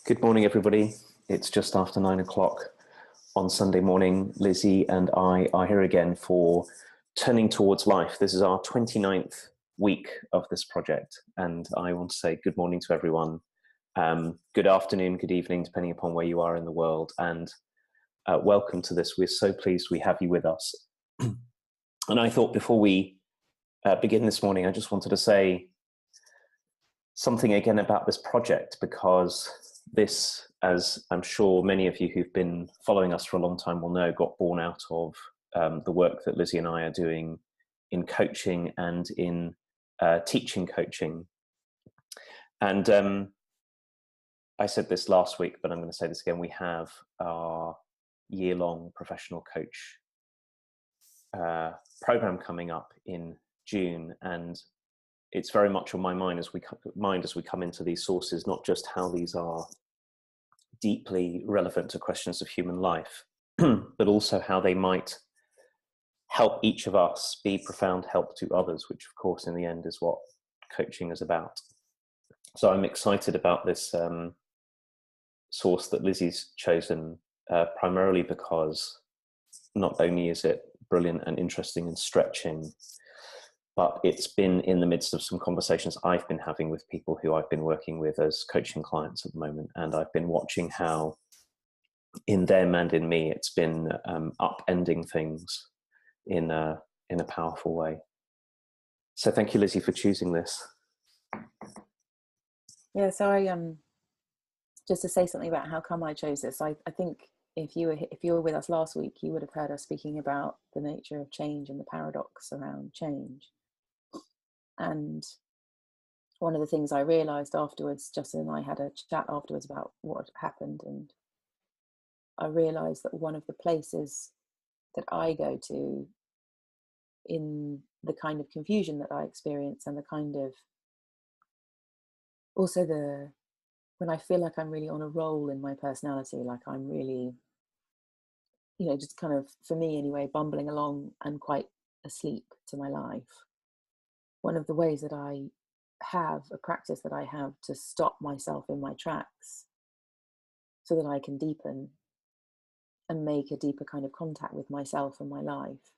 Good morning, everybody. It's just after 9 o'clock on Sunday morning. Lizzie and I are here again for Turning Towards Life. This is our 29th week of this project, and I want to say good morning to everyone. Good afternoon, good evening, depending upon where you are in the world, and welcome to this. We're so pleased we have you with us. And I thought before we begin this morning, I just wanted to say something again about this project, because this, as I'm sure many of you who've been following us for a long time will know, got born out of the work that Lizzie and I are doing in coaching and in teaching coaching. And I said this last week, but I'm going to say this again. We have our year-long professional coach program coming up in June, and it's very much on my mind as we come into these sources, not just how these are deeply relevant to questions of human life, but also how they might help each of us be profound help to others, which of course in the end is what coaching is about. So I'm excited about this source that Lizzie's chosen, primarily because not only is it brilliant and interesting and stretching, but it's been in the midst of some conversations I've been having with people who I've been working with as coaching clients at the moment. And I've been watching how in them and in me, it's been upending things in a powerful way. So thank you, Lizzie, for choosing this. Yeah, so I just to say something about how come I chose this. I think if you were with us last week, you would have heard us speaking about the nature of change and the paradox around change. And one of the things I realised afterwards, Justin and I had a chat afterwards about what happened, and I realised that one of the places that I go to in the kind of confusion that I experience, and the kind of also when I feel like I'm really on a roll in my personality, like I'm really, just kind of, for me anyway, bumbling along and quite asleep to my life. One of the ways that I have a practice that I have to stop myself in my tracks so that I can deepen and make a deeper kind of contact with myself and my life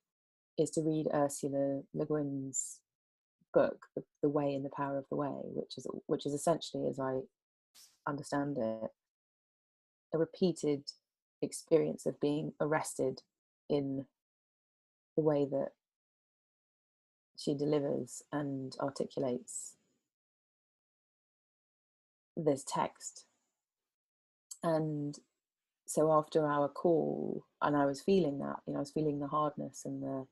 is to read Ursula Le Guin's book, The Way and the Power of the Way, which is essentially, as I understand it, a repeated experience of being arrested in the way that she delivers and articulates this text. And so after our call, and I was feeling that, I was feeling the hardness and the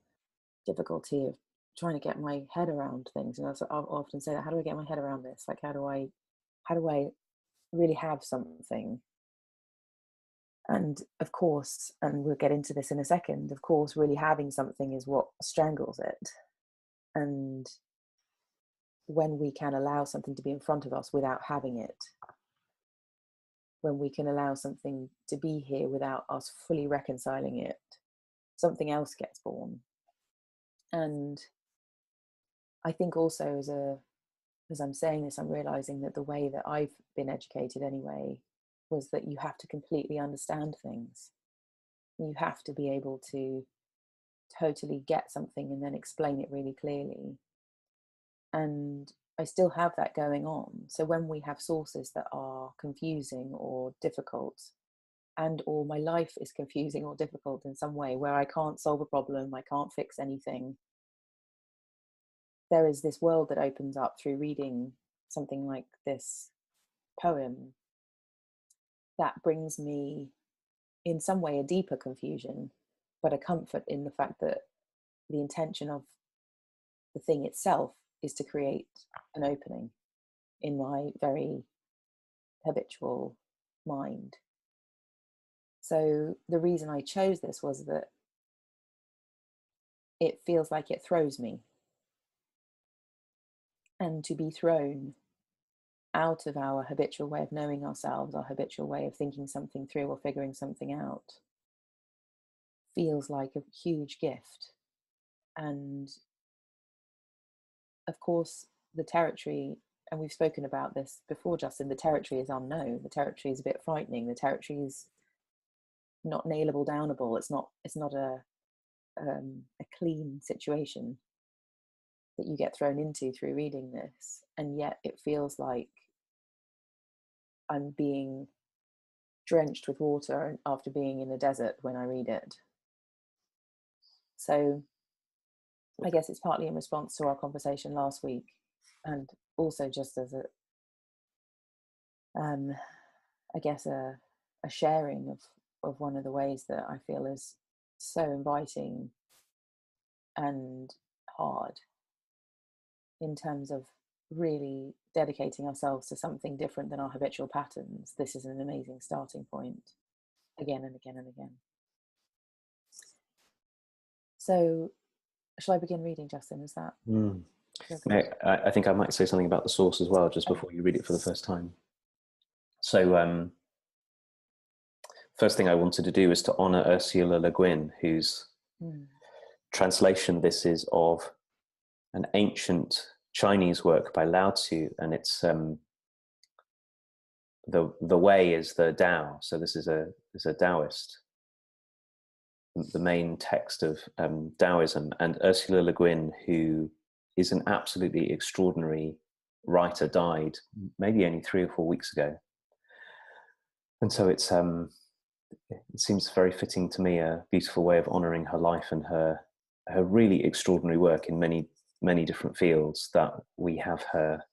difficulty of trying to get my head around things. And I'll often say that, how do I get my head around this? Like, how do I really have something? And of course, and we'll get into this in a second, of course, really having something is what strangles it. And when we can allow something to be in front of us without having it, when we can allow something to be here without us fully reconciling it, something else gets born. And I think also as I'm saying this, I'm realizing that the way that I've been educated anyway was that you have to completely understand things. You have to be able to totally get something and then explain it really clearly. And I still have that going on. So when we have sources that are confusing or difficult, and or my life is confusing or difficult in some way where I can't solve a problem, I can't fix anything, there is this world that opens up through reading something like this poem that brings me in some way a deeper confusion, but a comfort in the fact that the intention of the thing itself is to create an opening in my very habitual mind. So the reason I chose this was that it feels like it throws me. And to be thrown out of our habitual way of knowing ourselves, our habitual way of thinking something through or figuring something out, feels like a huge gift. And of course, the territory and we've spoken about this before, Justin, the territory is unknown. The territory is a bit frightening. The territory is not nailable, downable. It's not a clean situation that you get thrown into through reading this, and yet it feels like I'm being drenched with water after being in a desert when I read it. So I guess it's partly in response to our conversation last week, and also just as I guess a sharing of one of the ways that I feel is so inviting and hard in terms of really dedicating ourselves to something different than our habitual patterns. This is an amazing starting point, again and again and again. So shall I begin reading, Justin? Is that I think I might say something about the source as well, just before you read it for the first time. So first thing I wanted to do is to honor Ursula Le Guin, whose translation this is of an ancient Chinese work by Lao Tzu, and it's the way is the Tao. So this is a Taoist, the main text of Taoism. And Ursula Le Guin, who is an absolutely extraordinary writer, died maybe only 3 or 4 weeks ago. And so it seems very fitting to me, a beautiful way of honoring her life and her really extraordinary work in many, many different fields, that we have her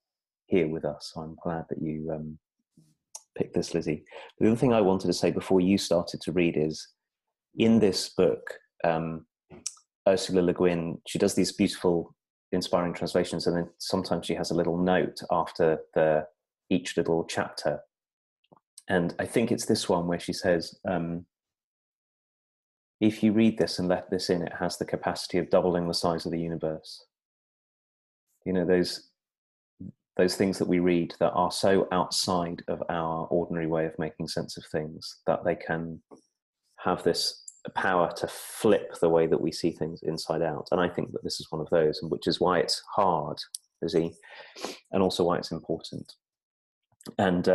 here with us. So I'm glad that you picked this, Lizzie. The other thing I wanted to say before you started to read is, in this book, Ursula Le Guin, she does these beautiful, inspiring translations, and then sometimes she has a little note after each little chapter. And I think it's this one where she says, if you read this and let this in, it has the capacity of doubling the size of the universe. You know, those things that we read that are so outside of our ordinary way of making sense of things, that they can have this power to flip the way that we see things inside out. And I think that this is one of those, and which is why it's hard, Lizzie, and also why it's important. And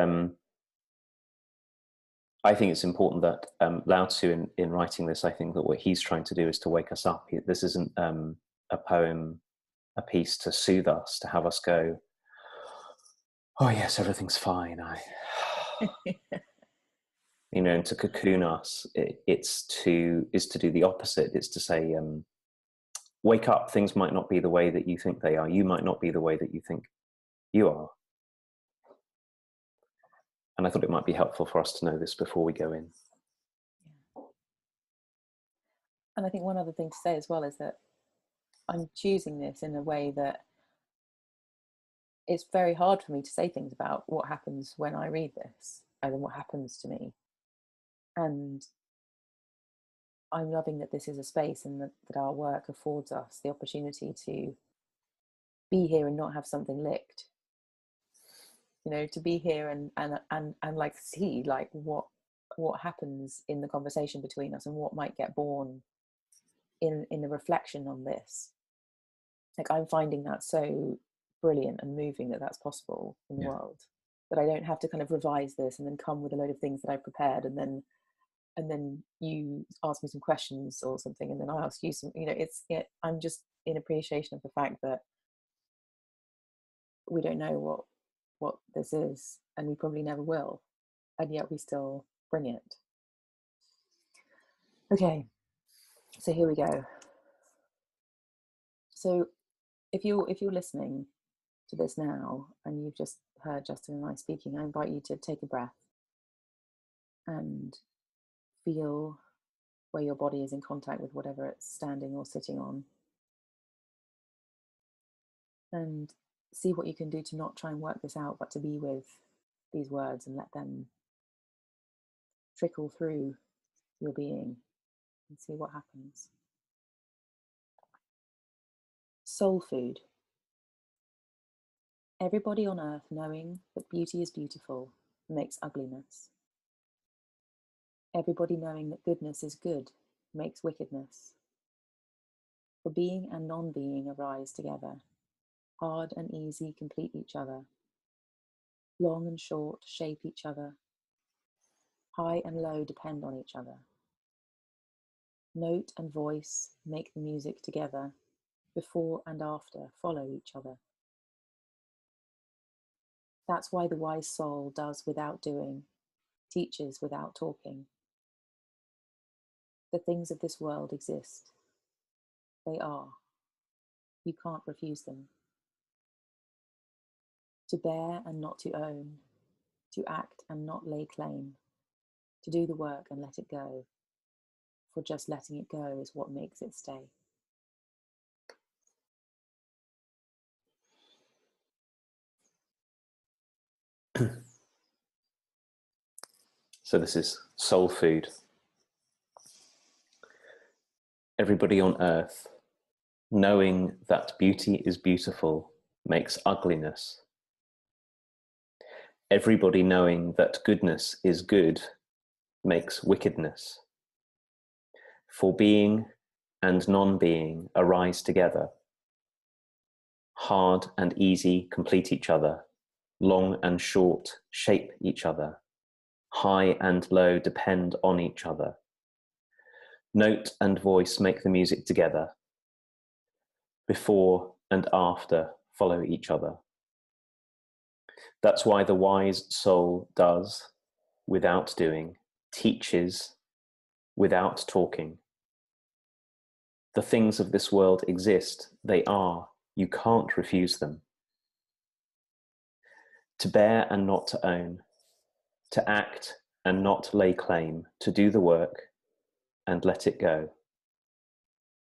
I think it's important that Lao Tzu, in writing this, I think that what he's trying to do is to wake us up. This isn't a poem, a piece to soothe us, to have us go, oh yes, everything's fine. You know, and to cocoon us. Is to do the opposite. It's to say, wake up. Things might not be the way that you think they are. You might not be the way that you think you are. And I thought it might be helpful for us to know this before we go in. Yeah. And I think one other thing to say as well is that I'm choosing this in a way that it's very hard for me to say things about what happens when I read this, and what happens to me. And I'm loving that this is a space, and that our work affords us the opportunity to be here and not have something licked. You know, to be here and like see like what happens in the conversation between us, and what might get born in the reflection on this. Like, I'm finding that so brilliant and moving that that's possible in the world, that I don't have to kind of revise this and then come with a load of things that I prepared, and then you ask me some questions or something, and then I ask you some, you know, I'm just in appreciation of the fact that we don't know what this is, and we probably never will, and yet we still bring it. Okay, so here we go. So if you're listening to this now and you've just heard Justin and I speaking, I invite you to take a breath and feel where your body is in contact with whatever it's standing or sitting on, and see what you can do to not try and work this out, but to be with these words and let them trickle through your being and see what happens. Soul food. Everybody on earth knowing that beauty is beautiful makes ugliness. Everybody knowing that goodness is good makes wickedness. For being and non-being arise together. Hard and easy complete each other. Long and short shape each other. High and low depend on each other. Note and voice make the music together. Before and after follow each other. That's why the wise soul does without doing, teaches without talking. The things of this world exist. They are. You can't refuse them. To bear and not to own, to act and not lay claim, to do the work and let it go, for just letting it go is what makes it stay. So this is soul food. Everybody on earth, knowing that beauty is beautiful, makes ugliness. Everybody knowing that goodness is good makes wickedness. For being and non-being arise together. Hard and easy complete each other. Long and short shape each other. High and low depend on each other. Note and voice make the music together. Before and after follow each other. That's why the wise soul does without doing, teaches without talking. The things of this world exist, they are, you can't refuse them. To bear and not to own, to act and not lay claim, to do the work and let it go.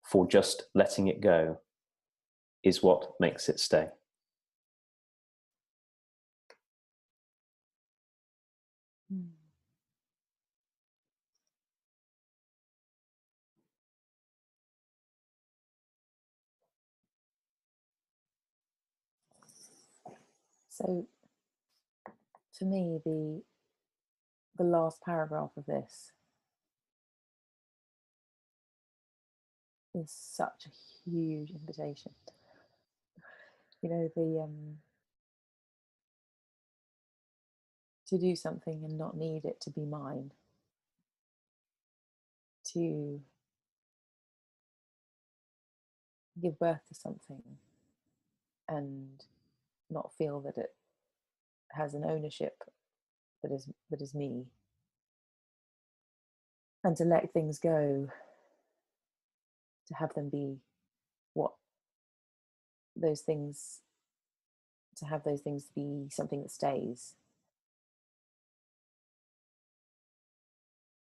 For just letting it go is what makes it stay. So for me, the last paragraph of this is such a huge invitation. You know, to do something and not need it to be mine, to give birth to something and not feel that it has an ownership that is me, and to let things go, to have them be what those things, to have those things be something that stays.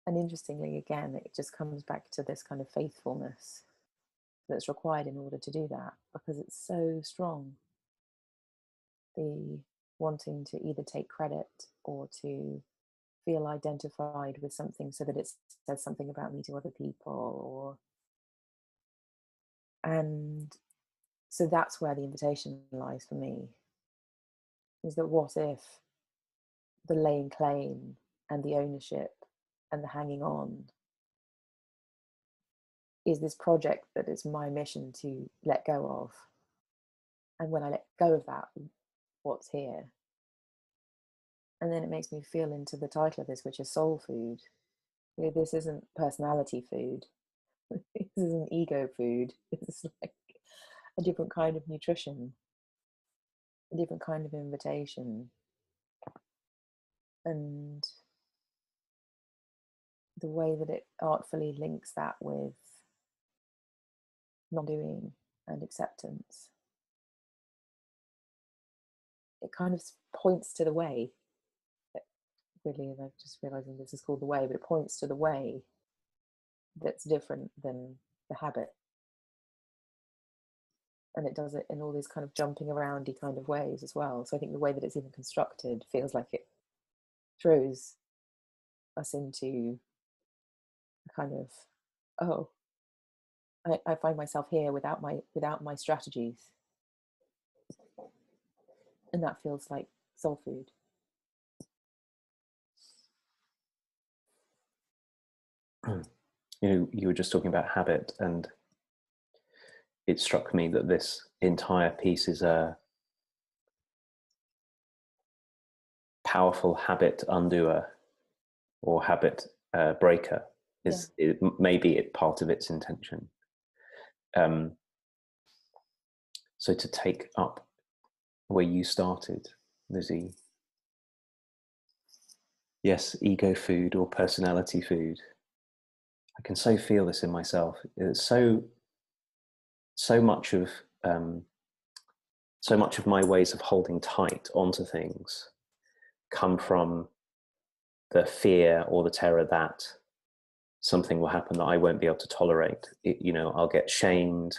And interestingly, again, it just comes back to this kind of faithfulness that's required in order to do that, because it's so strong. The wanting to either take credit or to feel identified with something so that it says something about me to other people, and so that's where the invitation lies for me, is that what if the laying claim and the ownership and the hanging on is this project that it's my mission to let go of, and when I let go of that, what's here? And then it makes me feel into the title of this, which is soul food. You know, this isn't personality food. This isn't ego food. This is like a different kind of nutrition, a different kind of invitation. And the way that it artfully links that with non-doing and acceptance, it kind of points to the way. Really, I'm just realizing this is called the way, but it points to the way that's different than the habit. And it does it in all these kind of jumping aroundy kind of ways as well. So I think the way that it's even constructed feels like it throws us into a kind of, oh, I find myself here without my strategies, and that feels like soul food. You know, you were just talking about habit, and it struck me that this entire piece is powerful habit undoer or habit breaker. Is Yeah. maybe part of its intention. So to take up where you started, Lizzie. Yes, ego food or personality food. I can so feel this in myself. It's so much of my ways of holding tight onto things come from the fear or the terror that something will happen that I won't be able to tolerate. I'll get shamed,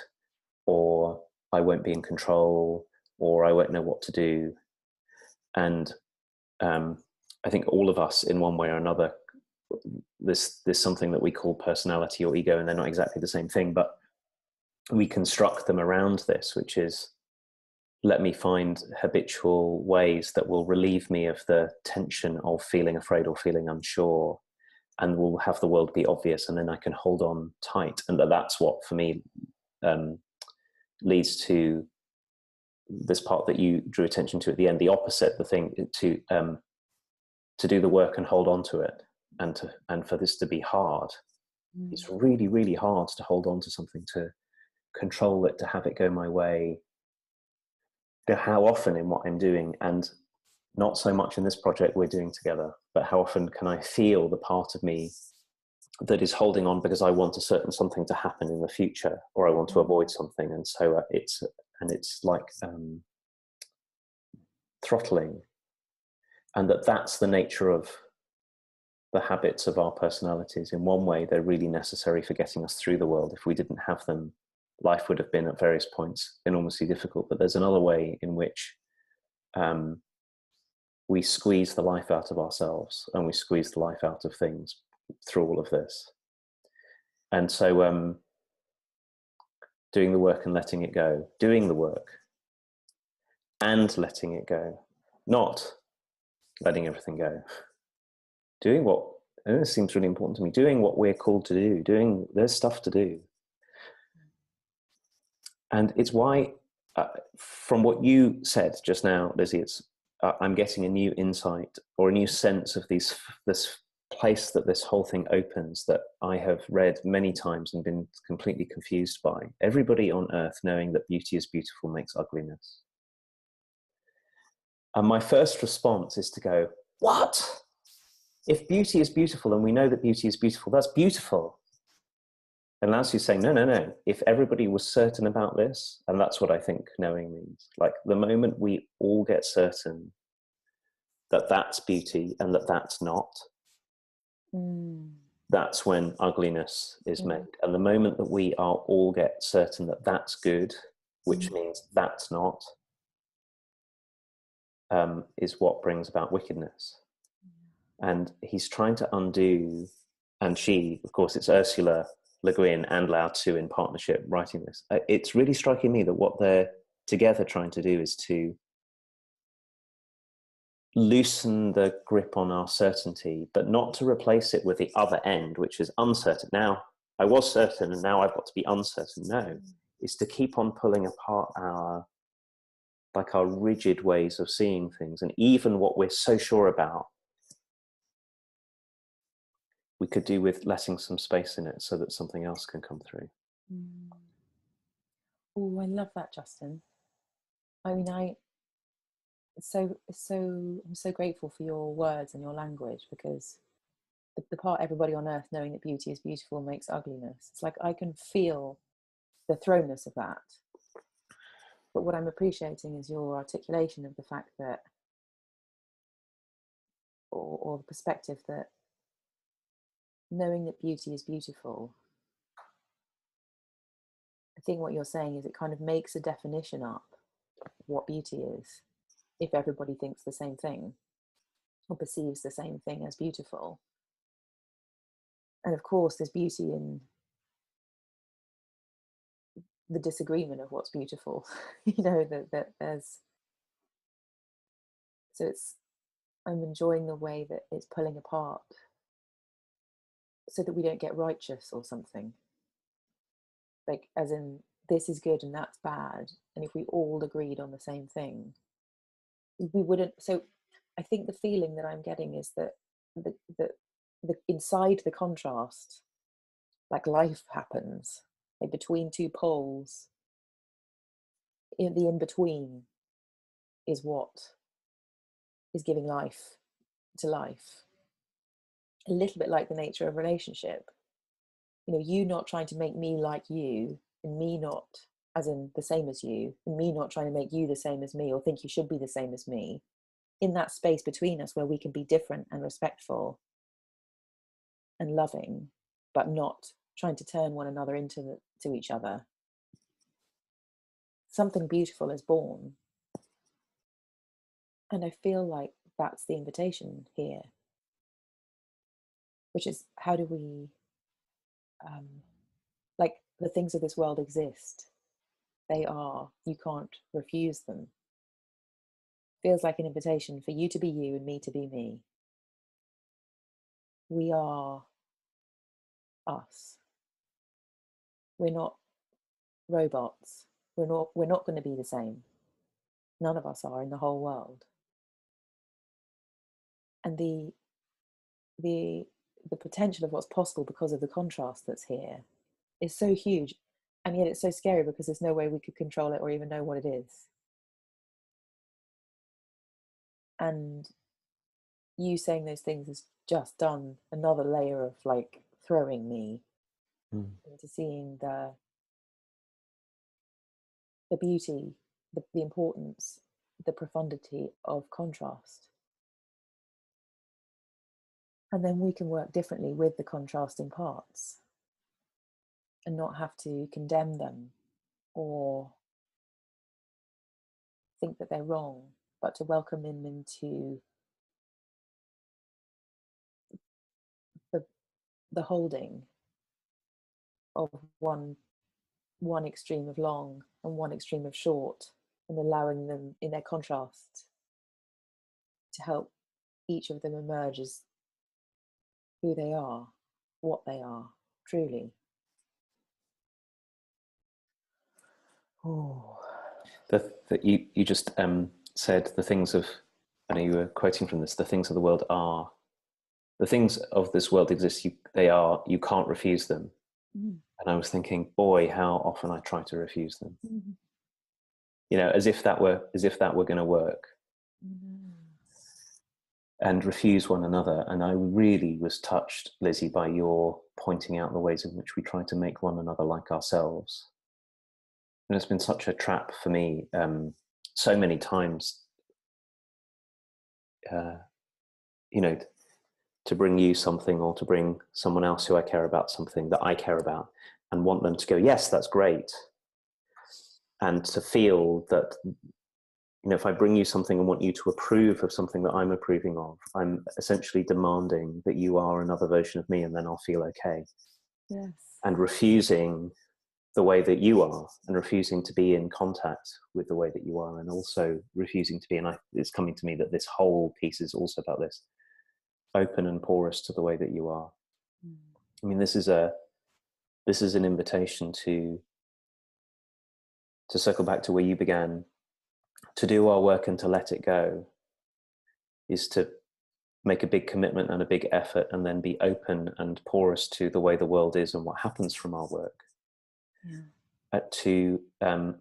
or I won't be in control, or I won't know what to do. And I think all of us, in one way or another, there's something that we call personality or ego, and they're not exactly the same thing, but we construct them around this, which is, let me find habitual ways that will relieve me of the tension of feeling afraid or feeling unsure, and will have the world be obvious, and then I can hold on tight. And that's what, for me, leads to this part that you drew attention to at the end, the opposite, the thing to do the work and hold on to it, and for this to be hard. It's really, really hard to hold on to something, to control it, to have it go my way. How often in what I'm doing, and not so much in this project we're doing together, but how often can I feel the part of me that is holding on because I want a certain something to happen in the future, or I want to avoid something, and so it's like throttling, and that's the nature of the habits of our personalities. In one way, they're really necessary for getting us through the world. If we didn't have them, life would have been at various points enormously difficult. But there's another way in which we squeeze the life out of ourselves, and we squeeze the life out of things through all of this. And so doing the work and letting it go, doing the work and letting it go, not letting everything go, doing what, and this seems really important to me, doing what we're called to do, there's stuff to do. And it's why, from what you said just now, Lizzie, I'm getting a new insight or a new sense of this place that this whole thing opens, that I have read many times and been completely confused by. Everybody on earth knowing that beauty is beautiful makes ugliness. And my first response is to go, what? If beauty is beautiful and we know that beauty is beautiful, that's beautiful. And Laozi's saying, no. If everybody was certain about this, and that's what I think knowing means, like the moment we all get certain that that's beauty and that that's not, that's when ugliness is made. And the moment that we are all get certain that that's good, which means that's not, is what brings about wickedness. And he's trying to undo, and she, of course, it's Ursula Le Guin and Lao Tzu in partnership writing this. It's really striking me that what they're together trying to do is to loosen the grip on our certainty, but not to replace it with the other end, which is uncertain. Now, I was certain and now I've got to be uncertain. No, it's to keep on pulling apart our rigid ways of seeing things. And even what we're so sure about, we could do with letting some space in it so that something else can come through. Oh, I love that, Justin. I mean, I'm so grateful for your words and your language, because the part everybody on earth knowing that beauty is beautiful makes ugliness. It's like I can feel the thrownness of that. But what I'm appreciating is your articulation of the fact that, or the perspective that knowing that beauty is beautiful, I think what you're saying is it kind of makes a definition up what beauty is, if everybody thinks the same thing or perceives the same thing as beautiful. And of course, there's beauty in the disagreement of what's beautiful. That there's, so I'm enjoying the way that it's pulling apart so that we don't get righteous or something, like as in this is good and that's bad, and if we all agreed on the same thing, we wouldn't. So I think the feeling that I'm getting is that the inside the contrast, like life happens, like between two poles, in the in between is what is giving life to life. A little bit like the nature of relationship. You know, you not trying to make me like you, and me not, as in the same as you, and me not trying to make you the same as me or think you should be the same as me. In that space between us where we can be different and respectful and loving, but not trying to turn one another to each other, something beautiful is born. And I feel like that's the invitation here, which is, how do we, like, the things of this world exist. They are, you can't refuse them. Feels like an invitation for you to be you and me to be me. We are us. We're not robots. We're not going to be the same. None of us are in the whole world. And the potential of what's possible because of the contrast that's here is so huge, and yet it's so scary because there's no way we could control it or even know what it is. And you saying those things has just done another layer of like throwing me into seeing the beauty, the importance, the profundity of contrast. And then we can work differently with the contrasting parts and not have to condemn them or think that they're wrong, but to welcome them into the holding of one extreme of long and one extreme of short, and allowing them in their contrast to help each of them emerge as who they are, what they are, truly. Oh, that you just said the things of, I know you were quoting from this, the things of the world are, the things of this world exist, they are, you can't refuse them. And I was thinking, boy, how often I try to refuse them. You know, as if that were going to work. And refuse one another. And I really was touched, Lizzie, by your pointing out the ways in which we try to make one another like ourselves. And it's been such a trap for me so many times, you know, to bring you something or to bring someone else who I care about something that I care about and want them to go, yes, that's great. And to feel that, you know, if I bring you something and want you to approve of something that I'm approving of, I'm essentially demanding that you are another version of me, and then I'll feel okay. Yes. And refusing the way that you are, and refusing to be in contact with the way that you are, and also refusing to be, and it's coming to me that this whole piece is also about this, open and porous to the way that you are. I mean, this is an invitation to circle back to where you began. To do our work and to let it go is to make a big commitment and a big effort, and then be open and porous to the way the world is and what happens from our work. To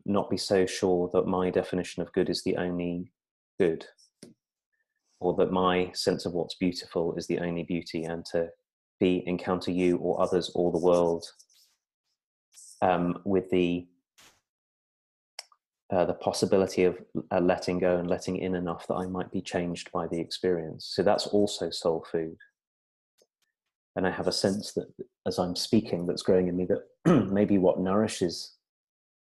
not be so sure that my definition of good is the only good, or that my sense of what's beautiful is the only beauty, and to encounter you or others or the world with the possibility of letting go and letting in enough that I might be changed by the experience. So that's also soul food. And I have a sense that as I'm speaking, that's growing in me, that maybe what nourishes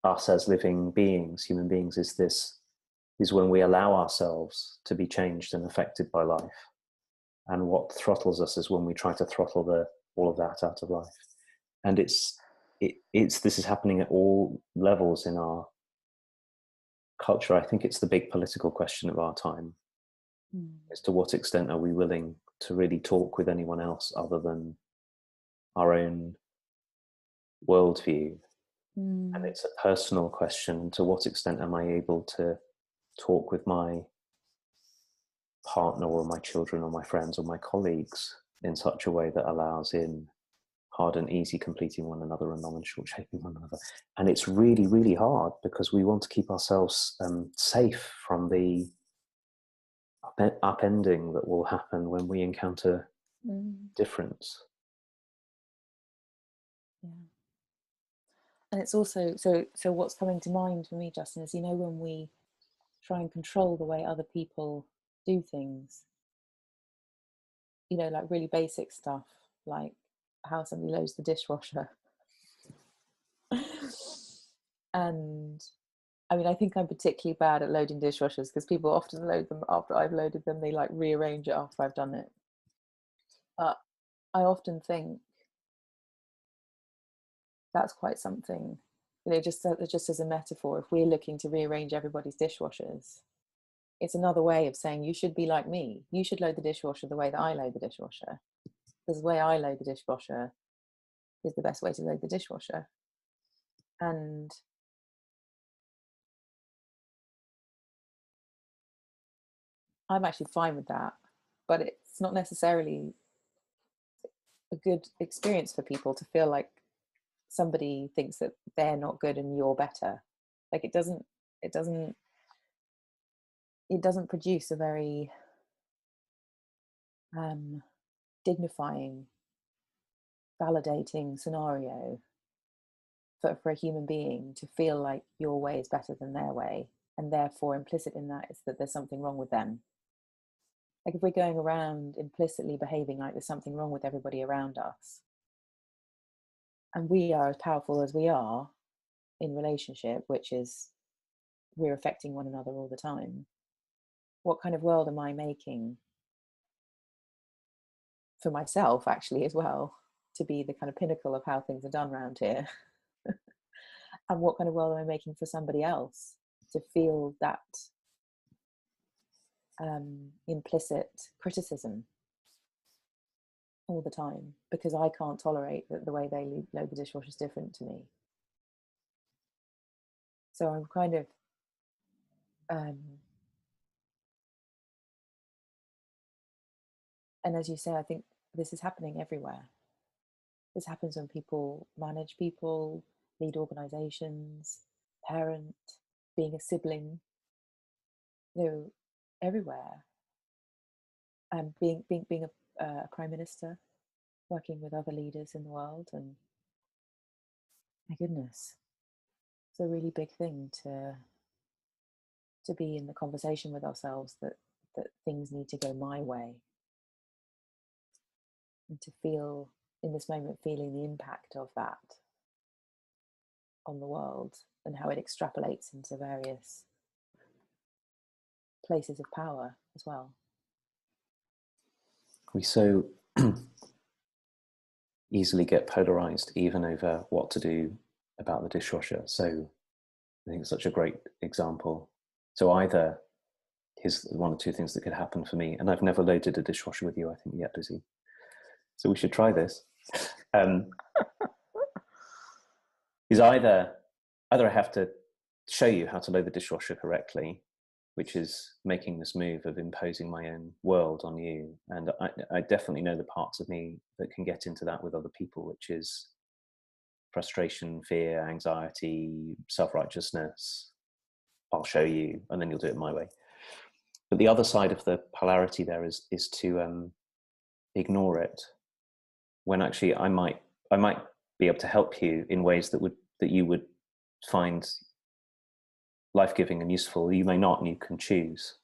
us as living beings, human beings, is when we allow ourselves to be changed and affected by life. And what throttles us is when we try to throttle all of that out of life. And this is happening at all levels in our culture. I think it's the big political question of our time. As to what extent are we willing to really talk with anyone else other than our own worldview? And it's a personal question. To what extent am I able to talk with my partner or my children or my friends or my colleagues in such a way that allows in hard and easy completing one another and long and short shaping one another. And it's really, really hard because we want to keep ourselves safe from the upending that will happen when we encounter difference. Yeah. And it's also, so what's coming to mind for me, Justin, is, when we try and control the way other people do things, like really basic stuff, like how somebody loads the dishwasher. And I mean, I think I'm particularly bad at loading dishwashers because people often load them after I've loaded them. They like rearrange it after I've done it. But I often think that's quite something, just as a metaphor. If we're looking to rearrange everybody's dishwashers, it's another way of saying you should be like me. You should load the dishwasher the way that I load the dishwasher. Because the way I load the dishwasher is the best way to load the dishwasher. And I'm actually fine with that, but it's not necessarily a good experience for people to feel like somebody thinks that they're not good and you're better. Like it doesn't produce a very dignifying, validating scenario for a human being to feel like your way is better than their way, and therefore implicit in that is that there's something wrong with them. Like if we're going around implicitly behaving like there's something wrong with everybody around us, and we are as powerful as we are in relationship, which is we're affecting one another all the time, what kind of world am I making for myself actually as well, to be the kind of pinnacle of how things are done around here? And what kind of world am I making for somebody else to feel that implicit criticism all the time because I can't tolerate that the way they load the dishwasher is different to me. So I'm kind of and as you say, I think this is happening everywhere. This happens when people manage people, lead organizations, parent, being a sibling, everywhere. And being a prime minister, working with other leaders in the world, and my goodness, it's a really big thing to be in the conversation with ourselves that things need to go my way, and to feel in this moment, feeling the impact of that on the world and how it extrapolates into various places of power as well. We so easily get polarized even over what to do about the dishwasher. So I think it's such a great example. So either, here's one or two things that could happen for me, and I've never loaded a dishwasher with you, I think, yet, Lizzie. So we should try this. Is either I have to show you how to load the dishwasher correctly, which is making this move of imposing my own world on you. And I definitely know the parts of me that can get into that with other people, which is frustration, fear, anxiety, self-righteousness. I'll show you, and then you'll do it my way. But the other side of the polarity there is to ignore it, when actually I might be able to help you in ways that you would find life-giving and useful. You may not, and you can choose.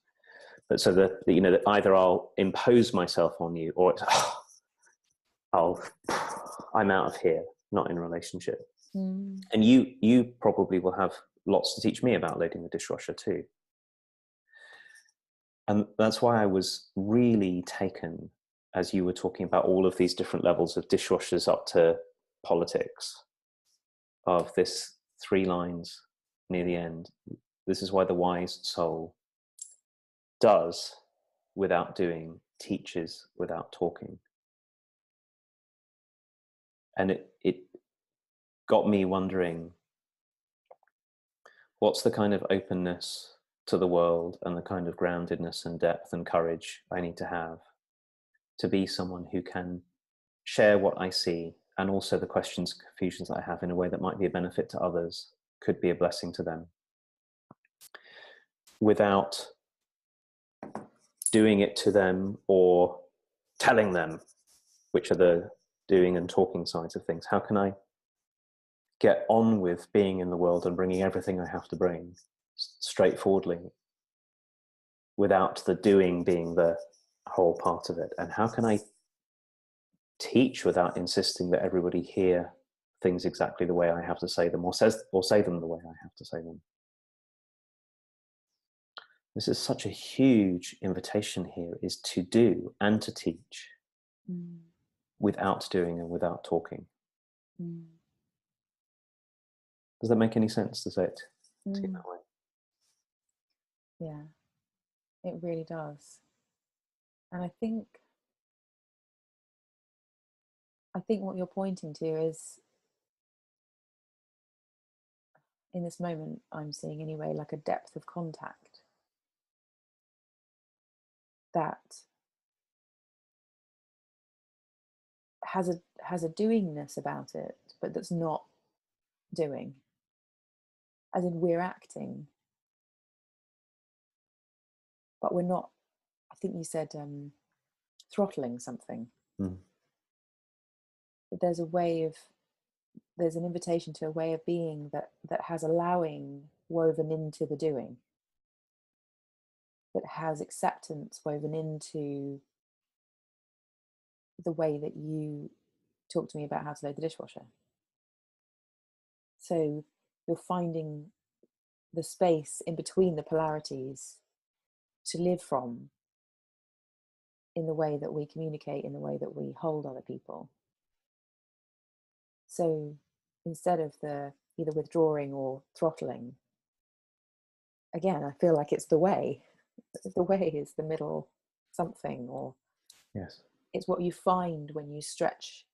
But so that either I'll impose myself on you, or it's, I'm out of here, not in relationship. And you probably will have lots to teach me about loading the dishwasher too. And that's why I was really taken, as you were talking about all of these different levels of dishwashers up to politics, of this 3 lines near the end. This is why the wise soul does without doing, teaches without talking. And it got me wondering, what's the kind of openness to the world and the kind of groundedness and depth and courage I need to have to be someone who can share what I see, and also the questions and confusions that I have, in a way that might be a benefit to others, could be a blessing to them, without doing it to them or telling them, which are the doing and talking sides of things. How can I get on with being in the world and bringing everything I have to bring straightforwardly, without the doing being the whole part of it? And how can I teach without insisting that everybody hear things exactly the way I have to say them, or say them the way I have to say them? This is such a huge invitation here, is to do and to teach without doing and without talking. Does that make any sense to say it to you that way? Yeah, it really does. And I think what you're pointing to is, in this moment, I'm seeing anyway, like a depth of contact that has a doingness about it, but that's not doing. As in, we're acting, but we're not. I think you said throttling something. But there's an invitation to a way of being that has allowing woven into the doing, that has acceptance woven into the way that you talk to me about how to load the dishwasher. So you're finding the space in between the polarities to live from, in the way that we communicate, in the way that we hold other people. So instead of the either withdrawing or throttling, again, I feel like it's the way. The way is the middle something, or Yes. It's what you find when you stretch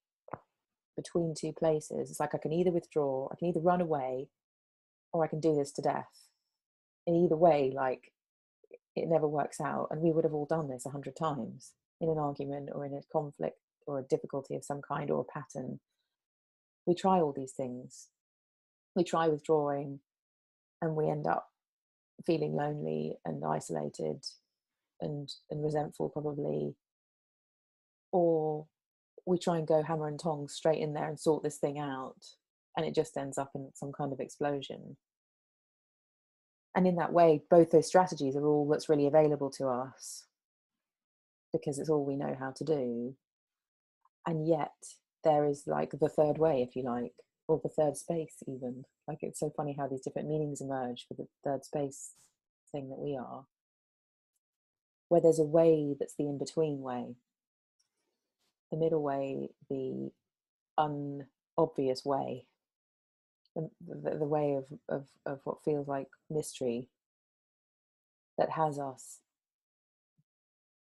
between two places. It's like, I can either withdraw, I can either run away, or I can do this to death. And either way, like, it never works out. And we would have all done this 100 times in an argument or in a conflict or a difficulty of some kind or a pattern. We try all these things. We try withdrawing, and we end up feeling lonely and isolated and resentful, probably. Or we try and go hammer and tongs straight in there and sort this thing out, and it just ends up in some kind of explosion. And in that way, both those strategies are all that's really available to us, because it's all we know how to do. And yet there is, like, the third way, if you like, or the third space even. Like, it's so funny how these different meanings emerge for the third space thing that we are, where there's a way that's the in-between way, the middle way, the unobvious way, the way of what feels like mystery, that has us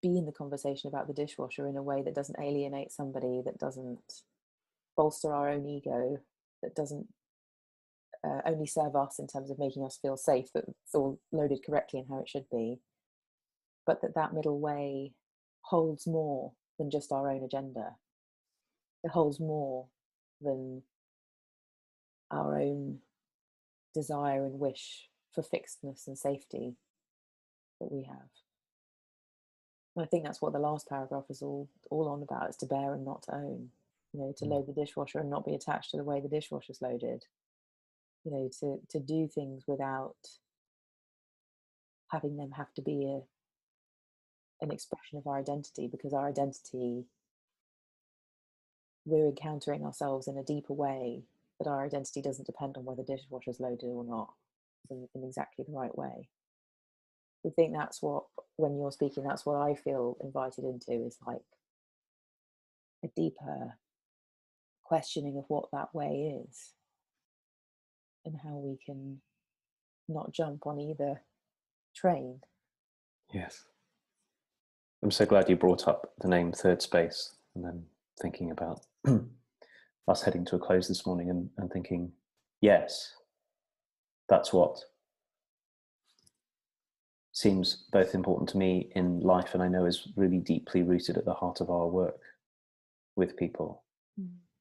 be in the conversation about the dishwasher in a way that doesn't alienate somebody, that doesn't bolster our own ego, that doesn't only serve us in terms of making us feel safe, that it's all loaded correctly and how it should be, but that middle way holds more than just our own agenda. It holds more than our own desire and wish for fixedness and safety that we have. And I think that's what the last paragraph is all on about. It's to bear and not to own. You know, to load the dishwasher and not be attached to the way the dishwasher's loaded. You know, to do things without having them have to be an expression of our identity, because our identity, we're encountering ourselves in a deeper way, that our identity doesn't depend on whether the dishwasher's loaded or not, in exactly the right way. I think that's what, when you're speaking, that's what I feel invited into, is like a deeper questioning of what that way is, and how we can not jump on either train. Yes. I'm so glad you brought up the name Third Space, and then thinking about us heading to a close this morning, and thinking, yes, that's what seems both important to me in life, and I know is really deeply rooted at the heart of our work with people,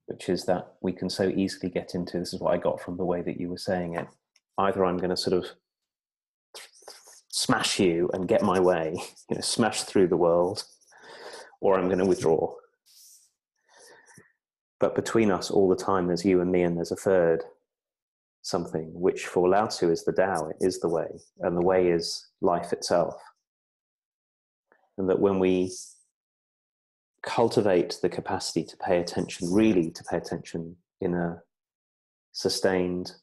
which is that we can so easily get into, this is what I got from the way that you were saying it, either I'm going to sort of smash you and get my way, smash through the world, or I'm going to withdraw. But between us all the time, there's you and me, and there's a third something, which for Lao Tzu is the Tao, it is the way, and the way is life itself. And that when we cultivate the capacity to pay attention, really to pay attention in a sustained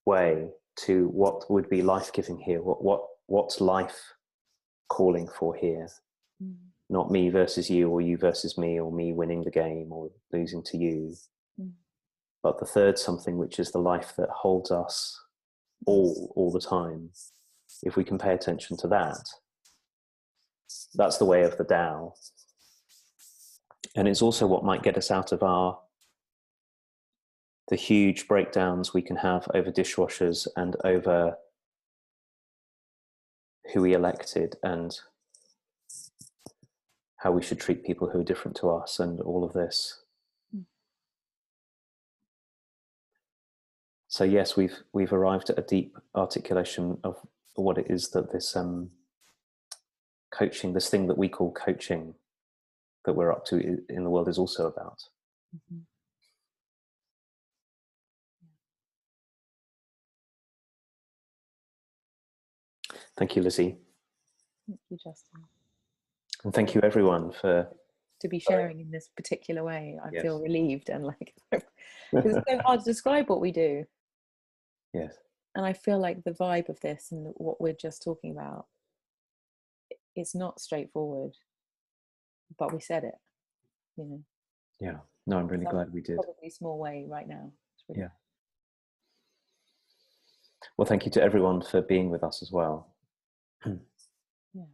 way to what would be life-giving here, what's life calling for here, not me versus you, or you versus me, or me winning the game or losing to you, but the third something, which is the life that holds us all the time. If we can pay attention to that, that's the way of the Tao. And it's also what might get us out of the huge breakdowns we can have over dishwashers and over who we elected and how we should treat people who are different to us and all of this. So yes, we've arrived at a deep articulation of what it is that this coaching, this thing that we call coaching, that we're up to in the world, is also about. Thank you, Lizzie. Thank you, Justin. And thank you, everyone, for to be sharing in this particular way. I Yes. feel relieved, and like, because it's so hard to describe what we do. Yes. And I feel like the vibe of this and what we're just talking about, it's not straightforward, but we said it, Yeah. No, I'm really glad we did. Probably small way right now. Really yeah. Well, thank you to everyone for being with us as well. Yeah.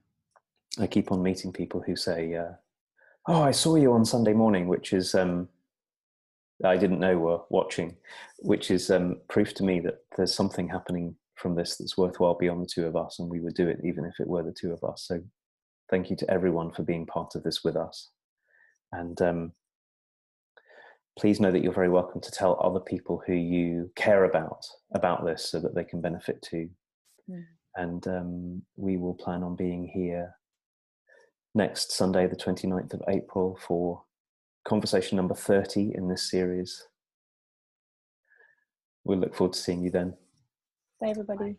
I keep on meeting people who say, oh, I saw you on Sunday morning, which is, I didn't know were watching, which is proof to me that there's something happening from this that's worthwhile beyond the two of us, and we would do it even if it were the two of us. So thank you to everyone for being part of this with us. And please know that you're very welcome to tell other people who you care about this, so that they can benefit too. And we will plan on being here next Sunday, the 29th of April, for conversation number 30 in this series. We'll look forward to seeing you then. Bye, everybody.